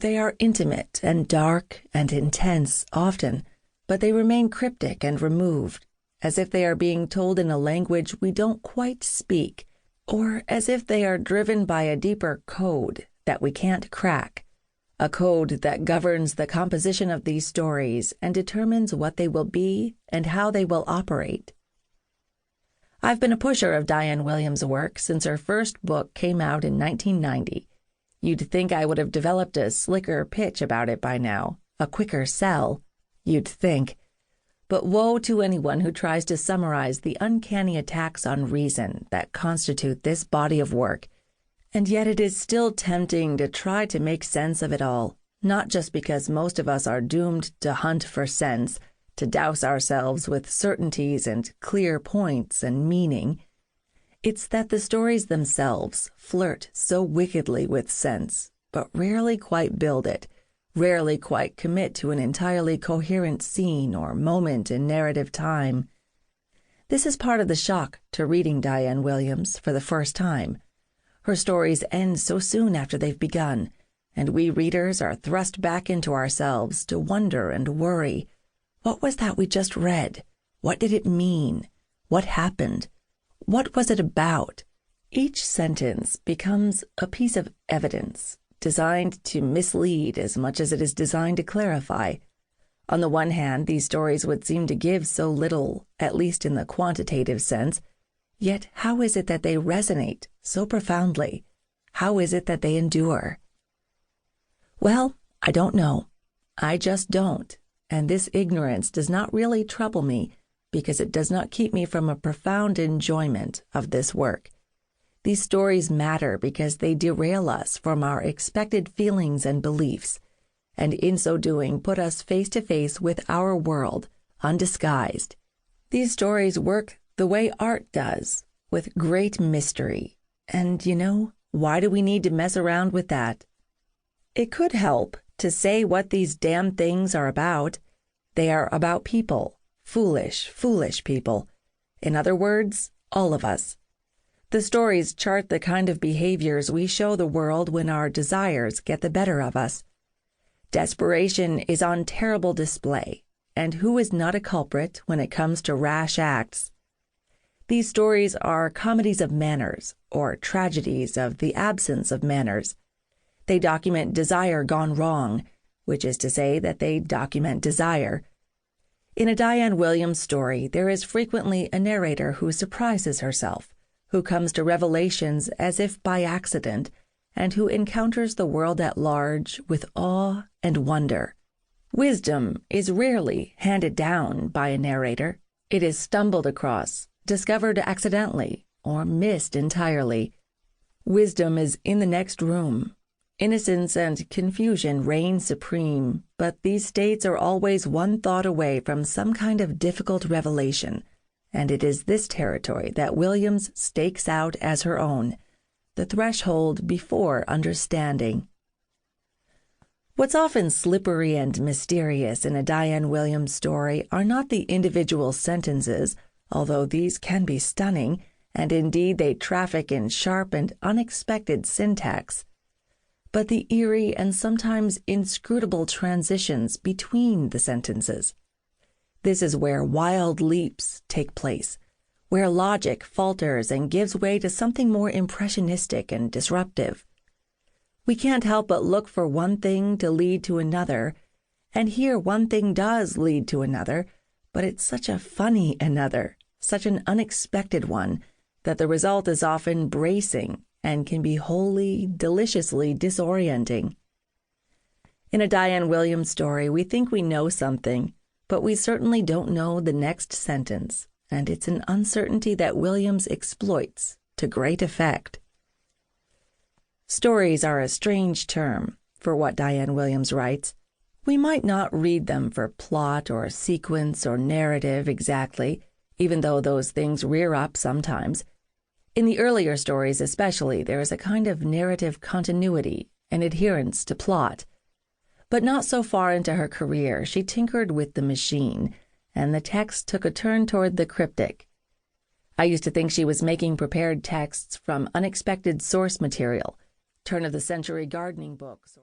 They are intimate and dark and intense often, but they remain cryptic and removed, as if they are being told in a language we don't quite speak, or as if they are driven by a deeper code that we can't crack, a code that governs the composition of these stories and determines what they will be and how they will operate. I've been a pusher of Diane Williams' work since her first book came out in 1990. You'd think I would have developed a slicker pitch about it by now, a quicker sell. You'd think. But woe to anyone who tries to summarize the uncanny attacks on reason that constitute this body of work, and yet it is still tempting to try to make sense of it all, not just because most of us are doomed to hunt for sense, to douse ourselves with certainties and clear points and meaning. It's that the stories themselves flirt so wickedly with sense, but rarely quite build it, rarely quite commit to an entirely coherent scene or moment in narrative time. This is part of the shock to reading Diane Williams for the first time. Her stories end so soon after they've begun, and we readers are thrust back into ourselves to wonder and worry. What was that we just read? What did it mean? What happened? What was it about? Each sentence becomes a piece of evidence, designed to mislead as much as it is designed to clarify. On the one hand, these stories would seem to give so little, at least in the quantitative sense, yet how is it that they resonate so profoundly? How is it that they endure? Well, I don't know. I just don't. And this ignorance does not really trouble me because it does not keep me from a profound enjoyment of this work. These stories matter because they derail us from our expected feelings and beliefs, and in so doing put us face to face with our world, undisguised. These stories work the way art does, with great mystery. And, why do we need to mess around with that? It could help to say what these damn things are about. They are about people, foolish people. In other words, all of us. The stories chart the kind of behaviors we show the world when our desires get the better of us. Desperation is on terrible display, and who is not a culprit when it comes to rash acts? These stories are comedies of manners, or tragedies of the absence of manners. They document desire gone wrong, which is to say that they document desire. In a Diane Williams story, there is frequently a narrator who surprises herself, who comes to revelations as if by accident, and who encounters the world at large with awe and wonder. Wisdom is rarely handed down by a narrator. It is stumbled across, discovered accidentally, or missed entirely. Wisdom is in the next room. Innocence and confusion reign supreme, but these states are always one thought away from some kind of difficult revelation, and it is this territory that Williams stakes out as her own, the threshold before understanding. What's often slippery and mysterious in a Diane Williams story are not the individual sentences, although these can be stunning, and indeed they traffic in sharp and unexpected syntax, but the eerie and sometimes inscrutable transitions between the sentences. This is where wild leaps take place, where logic falters and gives way to something more impressionistic and disruptive. We can't help but look for one thing to lead to another, and here one thing does lead to another, but it's such a funny another, such an unexpected one, that the result is often bracing and can be wholly, deliciously disorienting. In a Diane Williams story, we think we know something, but we certainly don't know the next sentence, and it's an uncertainty that Williams exploits to great effect. Stories are a strange term for what Diane Williams writes. We might not read them for plot or sequence or narrative exactly, even though those things rear up sometimes. In the earlier stories especially, there is a kind of narrative continuity and adherence to plot. But not so far into her career, she tinkered with the machine, and the text took a turn toward the cryptic. I used to think she was making prepared texts from unexpected source material, turn-of-the-century gardening books.